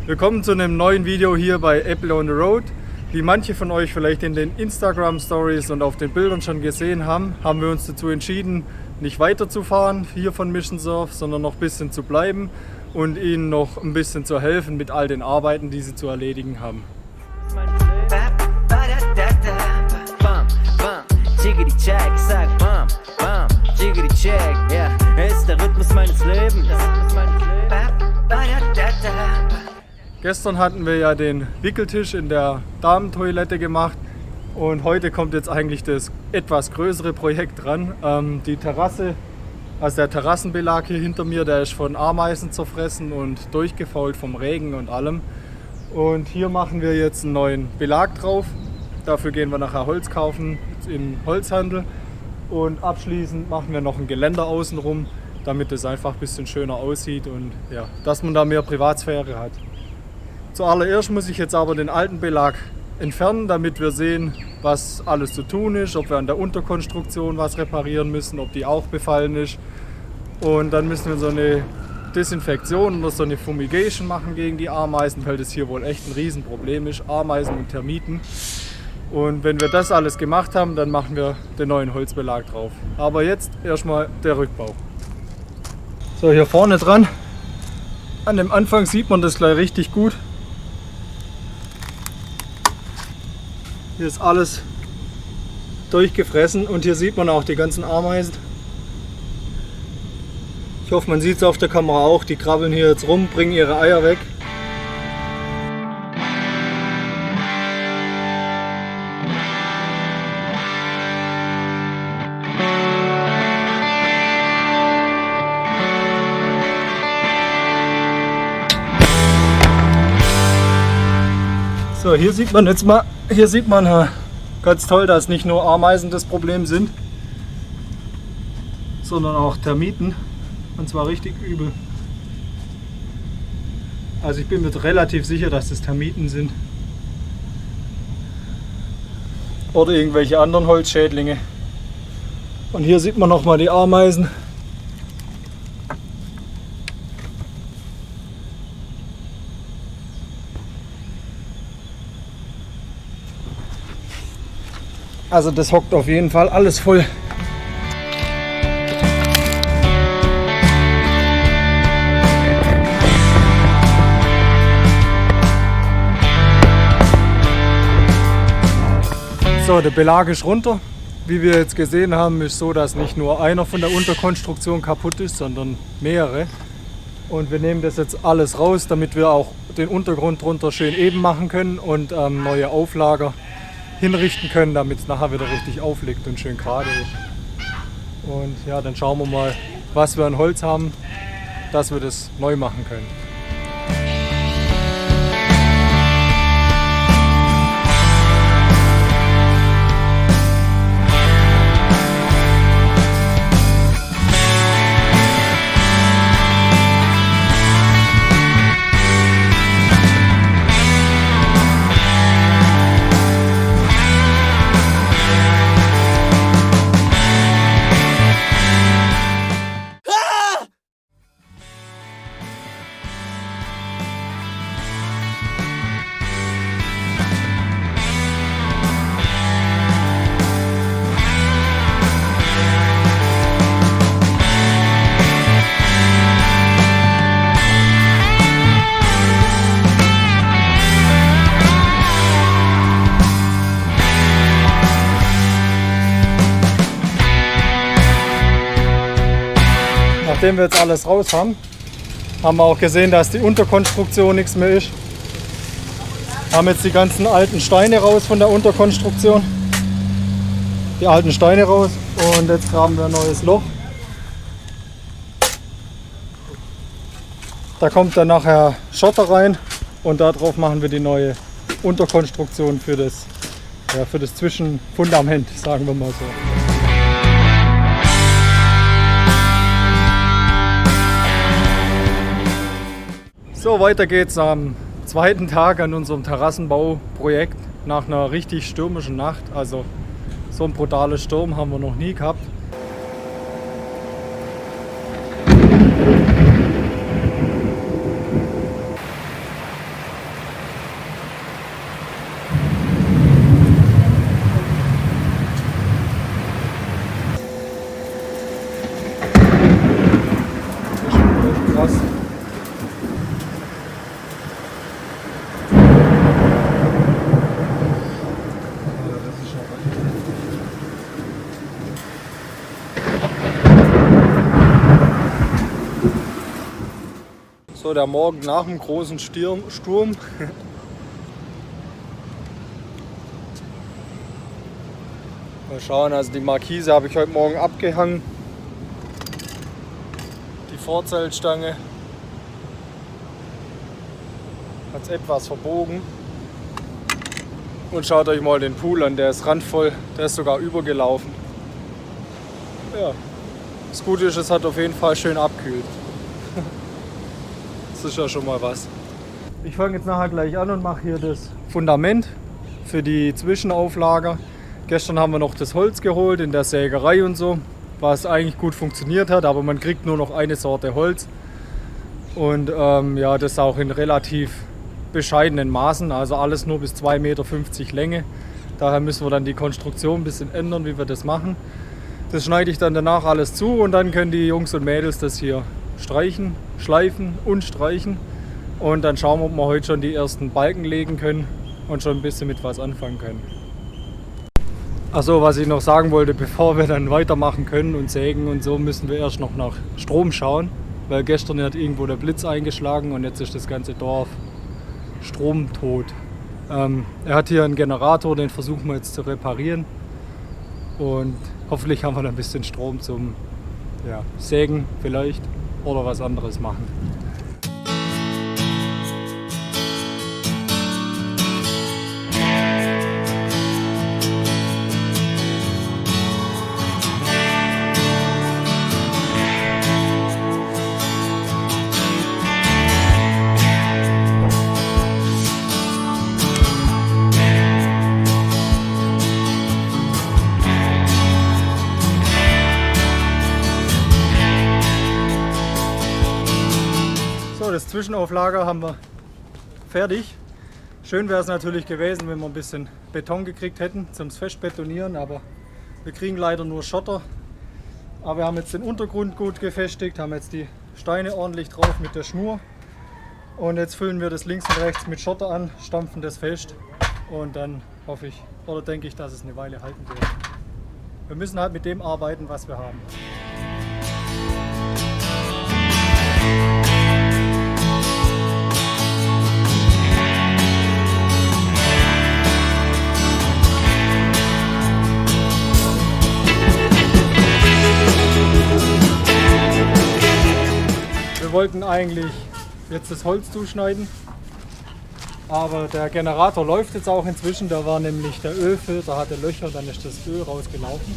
Willkommen zu einem neuen Video hier bei Apple on the Road. Wie manche von euch vielleicht in den Instagram Stories und auf den Bildern schon gesehen haben, haben wir uns dazu entschieden, nicht weiterzufahren hier von Mission Surf, sondern noch ein bisschen zu bleiben und ihnen noch ein bisschen zu helfen mit all den Arbeiten, die sie zu erledigen haben. Ist der Rhythmus meines Lebens. Gestern hatten wir ja den Wickeltisch in der Damentoilette gemacht und heute kommt jetzt eigentlich das etwas größere Projekt dran. Die Terrasse, also der Terrassenbelag hier hinter mir, der ist von Ameisen zerfressen und durchgefault vom Regen und allem. Und hier machen wir jetzt einen neuen Belag drauf. Dafür gehen wir nachher Holz kaufen im Holzhandel und abschließend machen wir noch ein Geländer außenrum, damit es einfach ein bisschen schöner aussieht und ja, dass man da mehr Privatsphäre hat. Zuallererst muss ich jetzt aber den alten Belag entfernen, damit wir sehen, was alles zu tun ist, ob wir an der Unterkonstruktion was reparieren müssen, ob die auch befallen ist. Und dann müssen wir so eine Desinfektion oder so eine Fumigation machen gegen die Ameisen, weil das hier wohl echt ein Riesenproblem ist, Ameisen und Termiten. Und wenn wir das alles gemacht haben, dann machen wir den neuen Holzbelag drauf. Aber jetzt erstmal der Rückbau. So, hier vorne dran, an dem Anfang sieht man das gleich richtig gut. Hier ist alles durchgefressen und hier sieht man auch die ganzen Ameisen. Ich hoffe, man sieht es auf der Kamera auch, die krabbeln hier jetzt rum, bringen ihre Eier weg. So, hier sieht man jetzt mal, ganz toll, dass nicht nur Ameisen das Problem sind, sondern auch Termiten, und zwar richtig übel. Also ich bin mir relativ sicher, dass das Termiten sind oder irgendwelche anderen Holzschädlinge. Und hier sieht man noch mal die Ameisen. Also das hockt auf jeden Fall alles voll. So, der Belag ist runter. Wie wir jetzt gesehen haben, ist so, dass nicht nur einer von der Unterkonstruktion kaputt ist, sondern mehrere. Und wir nehmen das jetzt alles raus, damit wir auch den Untergrund drunter schön eben machen können und neue Auflager hinrichten können, damit es nachher wieder richtig aufliegt und schön gerade ist. Und ja, dann schauen wir mal, was wir an Holz haben, dass wir das neu machen können. Nachdem wir jetzt alles raus haben, haben wir auch gesehen, dass die Unterkonstruktion nichts mehr ist. Wir haben jetzt die ganzen alten Steine raus von der Unterkonstruktion. Die alten Steine raus und jetzt graben wir ein neues Loch. Da kommt dann nachher Schotter rein und darauf machen wir die neue Unterkonstruktion für das Zwischenfundament, sagen wir mal so. So, weiter geht's am zweiten Tag an unserem Terrassenbauprojekt nach einer richtig stürmischen Nacht. Also so ein brutaler Sturm haben wir noch nie gehabt. So, der Morgen nach dem großen Sturm. Mal schauen, also die Markise habe ich heute Morgen abgehangen. Die Vorzeltstange hat es etwas verbogen. Und schaut euch mal den Pool an, der ist randvoll, der ist sogar übergelaufen. Ja, das Gute ist, es hat auf jeden Fall schön abkühlt. Das ist ja schon mal was. Ich fange jetzt nachher gleich an und mache hier das Fundament für die Zwischenauflager. Gestern haben wir noch das Holz geholt in der Sägerei und so, was eigentlich gut funktioniert hat, aber man kriegt nur noch eine Sorte Holz. Und ja, das auch in relativ bescheidenen Maßen, also alles nur bis 2,50 Meter Länge. Daher müssen wir dann die Konstruktion ein bisschen ändern, wie wir das machen. Das schneide ich dann danach alles zu und dann können die Jungs und Mädels das hier streichen, schleifen und streichen. Und dann schauen wir, ob wir heute schon die ersten Balken legen können und schon ein bisschen mit was anfangen können. Achso, was ich noch sagen wollte, bevor wir dann weitermachen können und sägen und so, müssen wir erst noch nach Strom schauen. Weil gestern hat irgendwo der Blitz eingeschlagen und jetzt ist das ganze Dorf stromtot. Er hat hier einen Generator, den versuchen wir jetzt zu reparieren. Und hoffentlich haben wir dann ein bisschen Strom zum Sägen vielleicht oder was anderes machen. Das Zwischenauflager haben wir fertig. Schön wäre es natürlich gewesen, wenn wir ein bisschen Beton gekriegt hätten zum Festbetonieren, aber wir kriegen leider nur Schotter. Aber wir haben jetzt den Untergrund gut gefestigt, haben jetzt die Steine ordentlich drauf mit der Schnur und jetzt füllen wir das links und rechts mit Schotter an, stampfen das fest und dann hoffe ich oder denke ich, dass es eine Weile halten wird. Wir müssen halt mit dem arbeiten, was wir haben. Wir wollten eigentlich jetzt das Holz zuschneiden, aber der Generator läuft jetzt auch inzwischen. Da war nämlich der Ölfilter, hatte Löcher, dann ist das Öl rausgelaufen.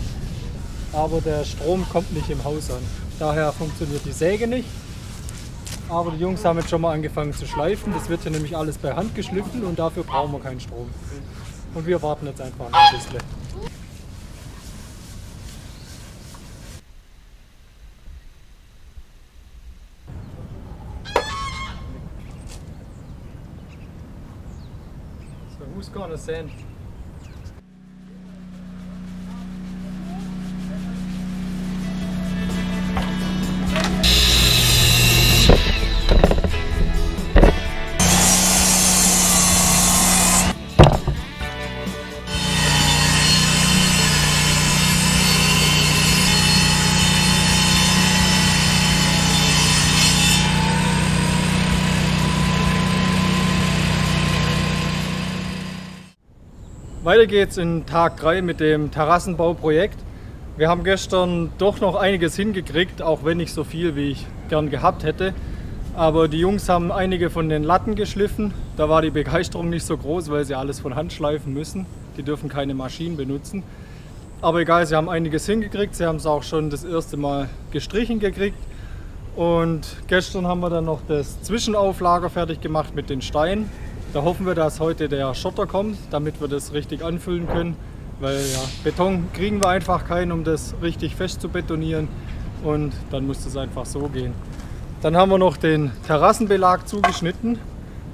Aber der Strom kommt nicht im Haus an. Daher funktioniert die Säge nicht. Aber die Jungs haben jetzt schon mal angefangen zu schleifen. Das wird hier nämlich alles per Hand geschliffen und dafür brauchen wir keinen Strom. Und wir warten jetzt einfach noch ein bisschen. Who's gonna send? Weiter geht's in Tag 3 mit dem Terrassenbauprojekt. Wir haben gestern doch noch einiges hingekriegt, auch wenn nicht so viel, wie ich gern gehabt hätte. Aber die Jungs haben einige von den Latten geschliffen. Da war die Begeisterung nicht so groß, weil sie alles von Hand schleifen müssen. Die dürfen keine Maschinen benutzen. Aber egal, sie haben einiges hingekriegt. Sie haben es auch schon das erste Mal gestrichen gekriegt. Und gestern haben wir dann noch das Zwischenauflager fertig gemacht mit den Steinen. Da hoffen wir, dass heute der Schotter kommt, damit wir das richtig anfüllen können. Weil ja, Beton kriegen wir einfach keinen, um das richtig fest zu betonieren. Und dann muss das einfach so gehen. Dann haben wir noch den Terrassenbelag zugeschnitten.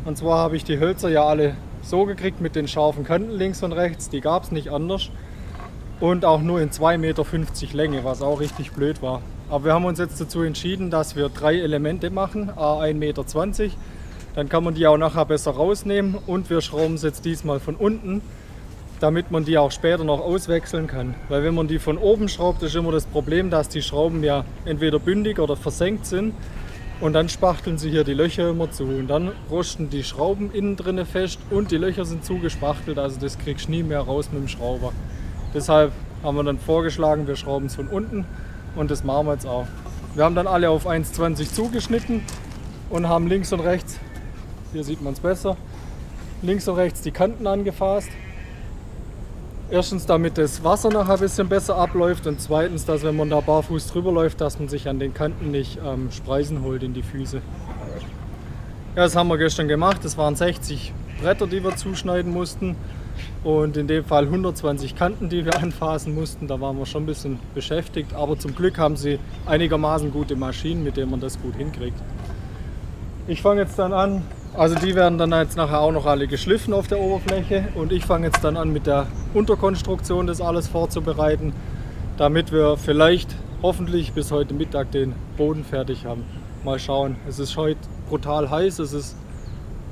Und zwar habe ich die Hölzer ja alle so gekriegt mit den scharfen Kanten links und rechts. Die gab es nicht anders. Und auch nur in 2,50 Meter Länge, was auch richtig blöd war. Aber wir haben uns jetzt dazu entschieden, dass wir 3 Elemente machen, à 1,20 Meter. Dann kann man die auch nachher besser rausnehmen und wir schrauben es jetzt diesmal von unten, damit man die auch später noch auswechseln kann. Weil wenn man die von oben schraubt, ist immer das Problem, dass die Schrauben ja entweder bündig oder versenkt sind. Und dann spachteln sie hier die Löcher immer zu. Und dann rosten die Schrauben innen drinne fest und die Löcher sind zugespachtelt. Also das kriegst du nie mehr raus mit dem Schrauber. Deshalb haben wir dann vorgeschlagen, wir schrauben es von unten und das machen wir jetzt auch. Wir haben dann alle auf 1,20 zugeschnitten und haben links und rechts, hier sieht man es besser, links und rechts die Kanten angefasst. Erstens, damit das Wasser nachher ein bisschen besser abläuft und zweitens, dass wenn man da barfuß drüber läuft, dass man sich an den Kanten nicht Spreisen holt in die Füße. Ja, das haben wir gestern gemacht. Das waren 60 Bretter, die wir zuschneiden mussten und in dem Fall 120 Kanten, die wir anfassen mussten. Da waren wir schon ein bisschen beschäftigt, aber zum Glück haben sie einigermaßen gute Maschinen, mit denen man das gut hinkriegt. Ich fange jetzt dann an. Also die werden dann jetzt nachher auch noch alle geschliffen auf der Oberfläche und ich fange jetzt dann an mit der Unterkonstruktion das alles vorzubereiten, damit wir vielleicht hoffentlich bis heute Mittag den Boden fertig haben. Mal schauen, es ist heute brutal heiß, es ist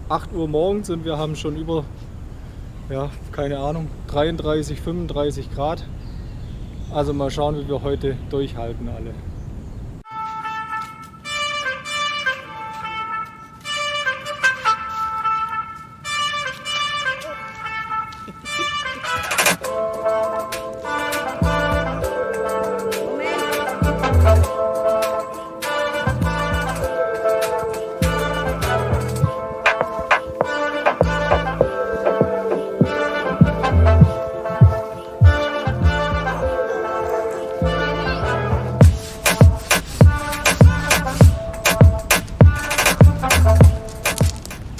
8 Uhr morgens und wir haben schon über, ja, keine Ahnung, 33, 35 Grad. Also mal schauen, wie wir heute durchhalten alle.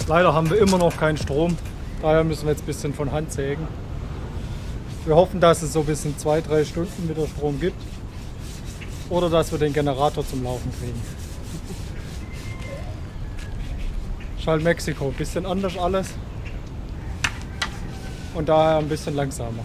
Leider haben wir immer noch keinen Strom, daher müssen wir jetzt ein bisschen von Hand sägen. Wir hoffen, dass es so bis in 2-3 Stunden wieder Strom gibt oder dass wir den Generator zum Laufen kriegen. Ist halt Mexiko, ein bisschen anders alles und daher ein bisschen langsamer.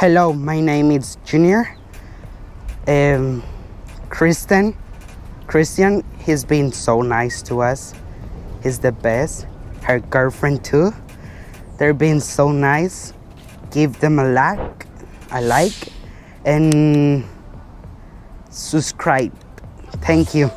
Hello, my name is Junior. Christian, he's been so nice to us. He's the best. Her girlfriend too. They're being so nice. Give them a like, and subscribe. Thank you.